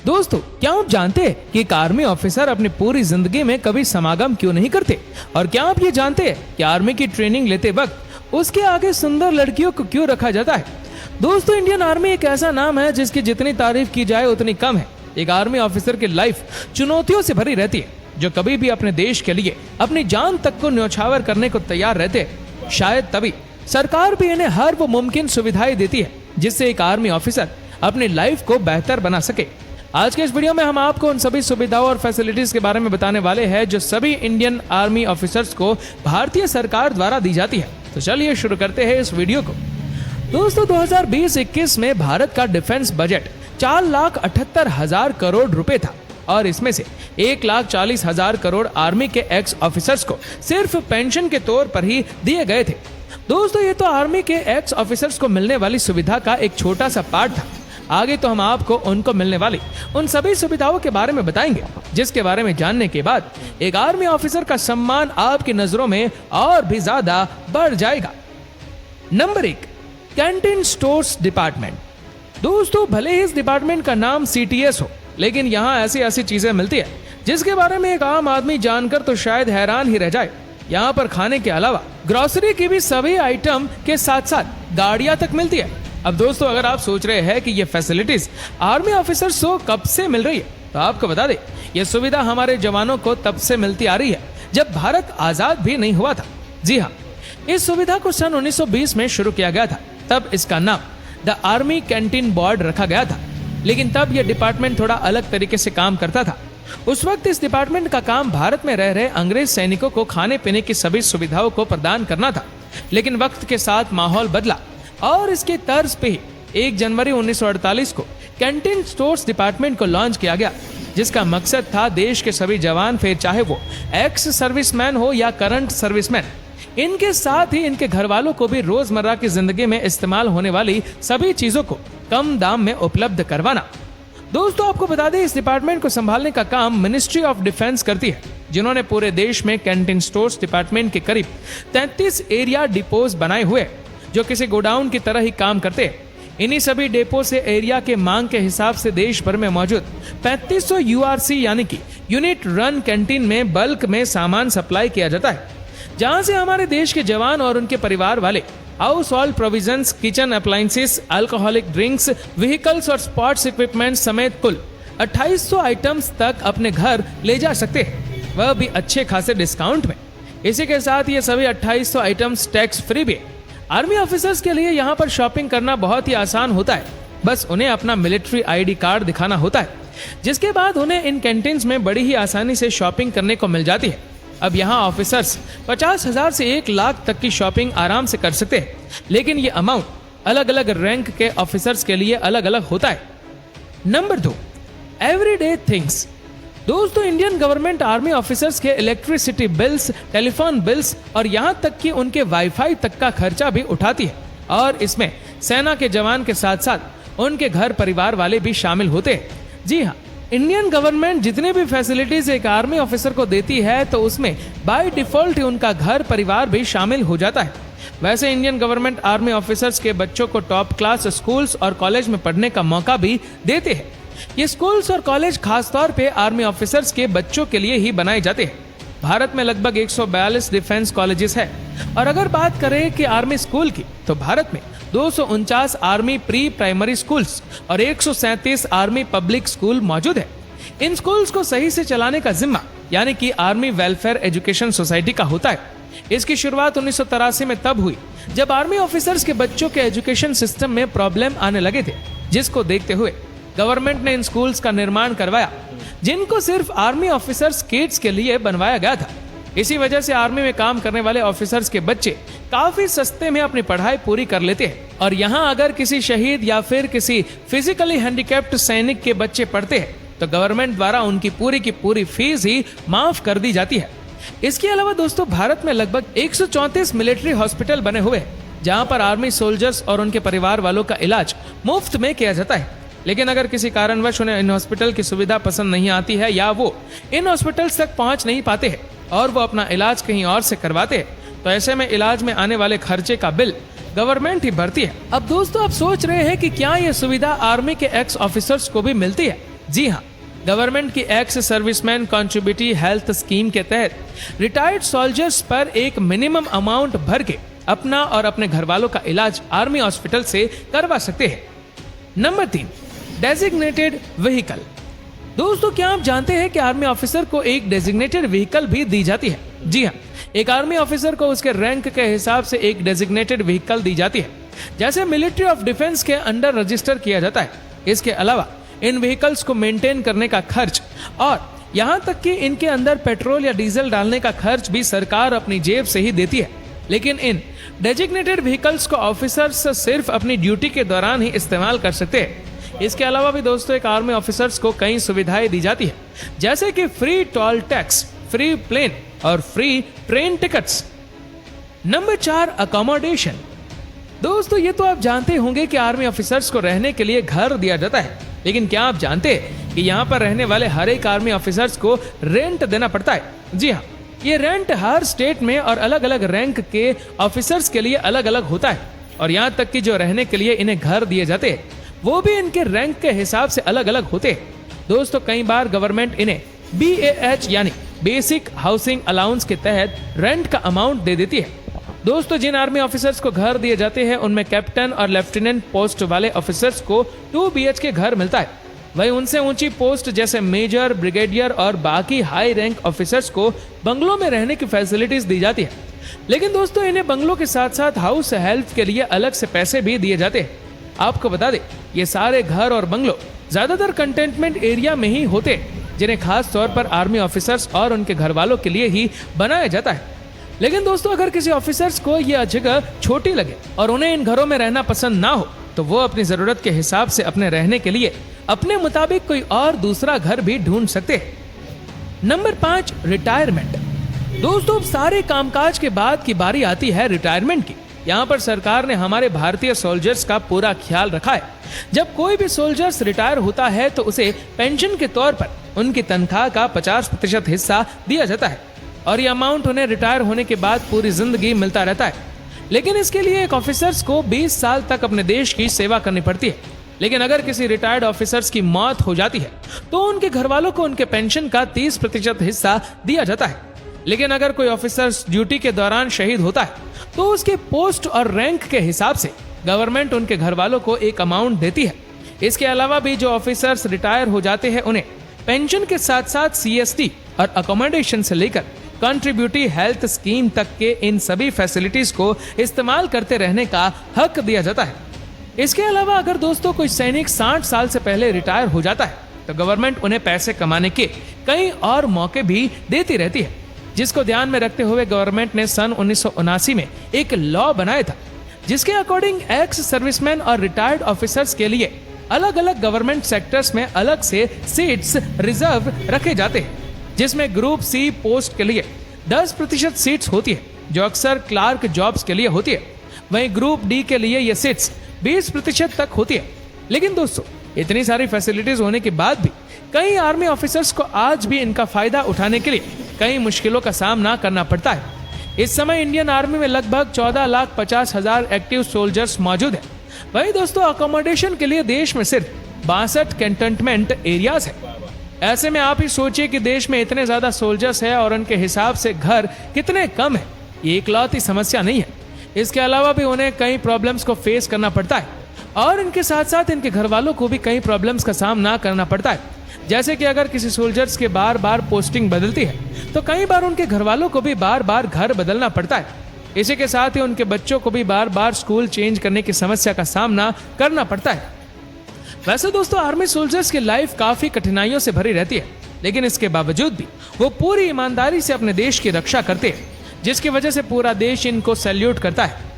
दोस्तों, क्या आप जानते हैं कि एक आर्मी ऑफिसर अपनी पूरी जिंदगी में कभी समागम क्यों नहीं करते? और क्या आप ये जानते हैं कि आर्मी की ट्रेनिंग लेते वक्त उसके आगे सुंदर लड़कियों को क्यों रखा जाता है? दोस्तों, इंडियन आर्मी एक ऐसा नाम है जिसकी जितनी तारीफ की जाए उतनी कम है। एक आर्मी ऑफिसर की लाइफ चुनौतियों से भरी रहती है, जो कभी भी अपने देश के लिए अपनी जान तक को न्यौछावर करने को तैयार रहते हैं। शायद तभी सरकार भी इन्हें हर वो मुमकिन सुविधाएं देती है जिससे एक आर्मी ऑफिसर अपनी लाइफ को बेहतर बना सके। आज के इस वीडियो में हम आपको उन सभी सुविधाओं और फैसिलिटीज के बारे में बताने वाले हैं जो सभी इंडियन आर्मी ऑफिसर्स को भारतीय सरकार द्वारा दी जाती है। तो चलिए शुरू करते हैं इस वीडियो को। दोस्तों, 2020-21 में भारत का डिफेंस बजट 4,78,000 करोड़ रुपए था और इसमें से 1,40,000 करोड़ आर्मी के एक्स ऑफिसर्स को सिर्फ पेंशन के तौर पर ही दिए गए थे। दोस्तों, ये तो आर्मी के एक्स ऑफिसर्स को मिलने वाली सुविधा का एक छोटा सा पार्ट था। आगे तो हम आपको उनको मिलने वाली उन सभी सुविधाओं के बारे में बताएंगे जिसके बारे में जानने के बाद एक आर्मी ऑफिसर का सम्मान आपकी नजरों में और भी ज्यादा बढ़ जाएगा। Number 1, canteen stores department. दोस्तों, भले ही इस डिपार्टमेंट का नाम CTS हो, लेकिन यहाँ ऐसी चीजें मिलती है जिसके बारे में एक आम आदमी जानकर तो शायद हैरान ही रह जाए। यहाँ पर खाने के अलावा ग्रोसरी की भी सभी आइटम के साथ साथ गाड़ियां तक मिलती है। अब दोस्तों, अगर आप सोच रहे हैं कि ये फैसिलिटीज आर्मी ऑफिसर्स को कब से मिल रही है, तो आपको बता दें ये सुविधा हमारे जवानों को तब से मिलती आ रही है जब भारत आजाद भी नहीं हुआ था। जी हाँ, इस सुविधा को सन 1920 में शुरू किया गया था। तब इसका नाम द आर्मी कैंटीन बोर्ड रखा गया था, लेकिन तब यह डिपार्टमेंट थोड़ा अलग तरीके से काम करता था। उस वक्त इस डिपार्टमेंट का काम भारत में रह रहे अंग्रेज सैनिकों को खाने पीने की सभी सुविधाओं को प्रदान करना था। लेकिन वक्त के साथ माहौल बदला और इसके तर्ज पे 1 जनवरी 1948 को कैंटीन स्टोर्स डिपार्टमेंट को लॉन्च किया गया, जिसका मकसद था देश के सभी जवान, फिर चाहे वो एक्स सर्विसमैन हो या करंट सर्विसमैन, इनके साथ ही इनके घर वालों को भी रोजमर्रा की जिंदगी में इस्तेमाल होने वाली सभी चीजों को कम दाम में उपलब्ध करवाना। दोस्तों, आपको बता दें इस डिपार्टमेंट को संभालने का काम मिनिस्ट्री ऑफ डिफेंस करती है, जिन्होंने पूरे देश में कैंटीन स्टोर्स डिपार्टमेंट के करीब 33 एरिया डिपोज बनाए हुए जो किसी गोडाउन की तरह ही काम करते हैं। इन्हीं सभी डिपो से एरिया के मांग के हिसाब से देश भर में मौजूद 3500 URC यानी कि यूनिट रन कैंटीन में बल्क में सामान सप्लाई किया जाता है, जहां से हमारे देश के जवान और उनके परिवार वाले house hold provisions, kitchen appliances, alcoholic drinks, vehicles और स्पोर्ट्स इक्विपमेंट समेत कुल 2800 आइटम्स तक अपने घर ले जा सकते हैं, वह भी अच्छे खासे डिस्काउंट में। इसी के साथ ये सभी 2800 आइटम्स टैक्स फ्री भी है। आर्मी ऑफिसर्स के लिए यहाँ पर शॉपिंग करना बहुत ही आसान होता है। बस उन्हें अपना मिलिट्री ID कार्ड दिखाना होता है, जिसके बाद उन्हें इन कैंटीन्स में बड़ी ही आसानी से शॉपिंग करने को मिल जाती है। अब यहाँ ऑफिसर्स 50,000 से 1 लाख तक की शॉपिंग आराम से कर सकते हैं, लेकिन ये अमाउंट अलग अलग रैंक के ऑफिसर्स के लिए अलग अलग होता है। Number 2, everyday things. दोस्तों, इंडियन गवर्नमेंट आर्मी ऑफिसर्स के इलेक्ट्रिसिटी बिल्स, टेलीफोन बिल्स और यहां तक कि उनके वाईफाई तक का खर्चा भी उठाती है, और इसमें सेना के जवान के साथ साथ उनके घर परिवार वाले भी शामिल होते हैं। जी हाँ, इंडियन गवर्नमेंट जितने भी फैसिलिटीज एक आर्मी ऑफिसर को देती है तो उसमें बाय डिफॉल्ट उनका घर परिवार भी शामिल हो जाता है। वैसे इंडियन गवर्नमेंट आर्मी ऑफिसर्स के बच्चों को टॉप क्लास स्कूल्स और कॉलेज में पढ़ने का मौका भी देते हैं। ये स्कूल्स और कॉलेज खासतौर पे आर्मी ऑफिसर्स के बच्चों के लिए ही बनाए जाते हैं। भारत में लगभग 142 डिफेंस कॉलेजेस है, और अगर बात करें कि आर्मी स्कूल की, तो भारत में 249 आर्मी प्री प्राइमरी स्कूल्स और 137 आर्मी पब्लिक स्कूल मौजूद है। इन स्कूल्स को सही से चलाने का जिम्मा यानी कि आर्मी वेलफेयर एजुकेशन सोसाइटी का होता है। इसकी शुरुआत 1983 में तब हुई जब आर्मी ऑफिसर्स के बच्चों के एजुकेशन सिस्टम में प्रॉब्लम आने लगे थे, जिसको देखते हुए गवर्नमेंट ने इन स्कूल्स का निर्माण करवाया, जिनको सिर्फ आर्मी ऑफिसर्स किड्स के लिए बनवाया गया था। इसी वजह से आर्मी में काम करने वाले ऑफिसर्स के बच्चे काफी सस्ते में अपनी पढ़ाई पूरी कर लेते हैं, और यहाँ अगर किसी शहीद या फिर किसी फिजिकली हैंडीकैप्ड सैनिक के बच्चे पढ़ते हैं तो गवर्नमेंट द्वारा उनकी पूरी की पूरी फीस ही माफ कर दी जाती है। इसके अलावा दोस्तों, भारत में लगभग 134 मिलिट्री हॉस्पिटल बने हुए हैं, जहाँ पर आर्मी सोल्जर्स और उनके परिवार वालों का इलाज मुफ्त में किया जाता है। लेकिन अगर किसी कारणवश उन्हें इन हॉस्पिटल की सुविधा पसंद नहीं आती है या वो इन हॉस्पिटल्स तक पहुंच नहीं पाते हैं और वो अपना इलाज कहीं और से करवाते हैं, तो ऐसे में इलाज में आने वाले खर्चे का बिल गवर्नमेंट ही भरती है। अब दोस्तों, आप सोच रहे हैं कि क्या ये सुविधा आर्मी के एक्स ऑफिसर्स को भी मिलती है? जी हाँ, गवर्नमेंट की ex serviceman contributory health scheme के तहत रिटायर्ड सोल्जर्स पर एक मिनिमम अमाउंट भर के अपना और अपने घर वालों का इलाज आर्मी हॉस्पिटल से करवा सकते हैं। Number 3, designated vehicle. दोस्तों, क्या आप जानते हैं कि आर्मी ऑफिसर को एक डेजिग्नेटेड व्हीकल भी दी जाती है? जी हाँ, एक आर्मी ऑफिसर को उसके रैंक के हिसाब से एक डेजिग्नेटेड व्हीकल दी जाती है, जैसे मिलिट्री ऑफ डिफेंस के अंडर रजिस्टर किया जाता है। इसके अलावा इन व्हीकल्स को मेंटेन करने का खर्च और यहाँ तक कि इनके अंदर पेट्रोल या डीजल डालने का खर्च भी सरकार अपनी जेब से ही देती है। लेकिन इन डेजिग्नेटेड व्हीकल्स को ऑफिसर्स सिर्फ अपनी ड्यूटी के दौरान ही इस्तेमाल कर सकते हैं। इसके अलावा भी दोस्तों एक आर्मी ऑफिसर्स को कई सुविधाएं दी जाती है, जैसे कि free toll tax, free plane और free train tickets. Number 4, accommodation. दोस्तों, ये तो आप जानते होंगे कि आर्मी ऑफिसर्स को रहने के लिए घर दिया जाता है, लेकिन क्या आप जानते हैं कि यहाँ पर रहने वाले हर एक आर्मी ऑफिसर्स को रेंट देना पड़ता है? जी हाँ, ये रेंट हर स्टेट में और अलग अलग रैंक के ऑफिसर्स के लिए अलग अलग होता है। और यहाँ तक कि जो रहने के लिए इन्हें घर दिए जाते हैं वो भी इनके रैंक के हिसाब से अलग अलग होते हैं। दोस्तों, कई बार गवर्नमेंट इन्हें BAH यानी बेसिक हाउसिंग अलाउंस के तहत रेंट का अमाउंट दे देती है। दोस्तों, जिन आर्मी ऑफिसर्स को घर दिए जाते हैं उनमें कैप्टन और लेफ्टिनेंट पोस्ट वाले ऑफिसर्स को 2 BHK घर मिलता है। वहीं उनसे ऊंची पोस्ट जैसे मेजर, ब्रिगेडियर और बाकी हाई रैंक ऑफिसर्स को बंगलों में रहने की फैसिलिटीज दी जाती है। लेकिन दोस्तों, इन्हें बंगलों के साथ साथ हाउस हेल्प के लिए अलग से पैसे भी दिए जाते हैं। आपको बता दें, ये सारे घर और बंगलो ज्यादातर कंटेनमेंट एरिया में ही होते हैं, जिन्हें खास तौर पर आर्मी ऑफिसर्स और उनके घर वालों के लिए ही बनाया जाता है। लेकिन दोस्तों, अगर किसी ऑफिसर्स को यह जगह छोटी लगे और उन्हें इन घरों में रहना पसंद ना हो तो वो अपनी जरूरत के हिसाब से अपने रहने के लिए अपने मुताबिक कोई और दूसरा घर भी ढूंढ सकते हैं। Number 5, retirement. दोस्तों, सारे कामकाज के बाद की बारी आती है रिटायरमेंट की। यहाँ पर सरकार ने हमारे भारतीय सोल्जर्स का पूरा ख्याल रखा है। जब कोई भी सोल्जर्स रिटायर होता है तो उसे पेंशन के तौर पर उनकी तनख्वाह का 50% हिस्सा दिया जाता है और यह अमाउंट उन्हें रिटायर होने के बाद पूरी जिंदगी मिलता रहता है। लेकिन इसके लिए एक ऑफिसर्स को 20 साल तक अपने देश की सेवा करनी पड़ती है। लेकिन अगर किसी रिटायर्ड ऑफिसर्स की मौत हो जाती है तो उनके घर वालों को उनके पेंशन का 30% हिस्सा दिया जाता है। लेकिन अगर कोई ऑफिसर ड्यूटी के दौरान शहीद होता है तो उसके पोस्ट और रैंक के हिसाब से गवर्नमेंट उनके घर वालों को एक अमाउंट देती है। इसके अलावा भी जो ऑफिसर्स रिटायर हो जाते हैं उन्हें पेंशन के साथ साथ CST और अकोमोडेशन से लेकर कंट्रीब्यूटरी हेल्थ स्कीम तक के इन सभी फैसिलिटीज को इस्तेमाल करते रहने का हक दिया जाता है। इसके अलावा अगर दोस्तों कोई सैनिक 60 साल से पहले रिटायर हो जाता है तो गवर्नमेंट उन्हें पैसे कमाने के कई और मौके भी देती रहती है, जिसको ध्यान में रखते हुए गवर्नमेंट ने सन 1979 में एक लॉ बनाया था, जिसके अकॉर्डिंग एक्स सर्विसमैन और रिटायर्ड ऑफिसर्स के लिए अलग अलग गवर्नमेंट सेक्टर्स में अलग से सीट्स रिजर्व रखे जाते हैं, जिसमें ग्रुप C पोस्ट के लिए 10% सीट्स होती है जो अक्सर क्लार्क जॉब्स के लिए होती है। वहीं ग्रुप D के लिए ये सीट्स 20% तक होती है। लेकिन दोस्तों, इतनी सारी फैसिलिटीज होने के बाद भी कई आर्मी ऑफिसर्स को आज भी इनका फायदा उठाने के लिए कई मुश्किलों का सामना करना पड़ता है। इस समय इंडियन आर्मी में लगभग 14,50,000 एक्टिव सोल्जर्स मौजूद है। वही दोस्तों, अकोमोडेशन के लिए देश में सिर्फ 62 कैंटोनमेंट एरियाज है। ऐसे में आप ही सोचिए कि देश में इतने ज्यादा सोल्जर्स है और उनके हिसाब से घर कितने कम है। ये इकलौती समस्या नहीं है, इसके अलावा भी उन्हें कई प्रॉब्लम्स को फेस करना पड़ता है और इनके साथ साथ इनके घर वालों को भी कई प्रॉब्लम्स का सामना करना पड़ता है। जैसे कि अगर किसी सोल्जर्स के बार बार पोस्टिंग बदलती है तो कई बार उनके घर वालों को भी बार बार घर बदलना पड़ता है। इसी के साथ ही उनके बच्चों को भी बार बार स्कूल चेंज करने की समस्या का सामना करना पड़ता है। वैसे दोस्तों, आर्मी सोल्जर्स की लाइफ काफी कठिनाइयों से भरी रहती है, लेकिन इसके बावजूद भी वो पूरी ईमानदारी से अपने देश की रक्षा करते हैं, जिसकी वजह से पूरा देश इनको सैल्यूट करता है।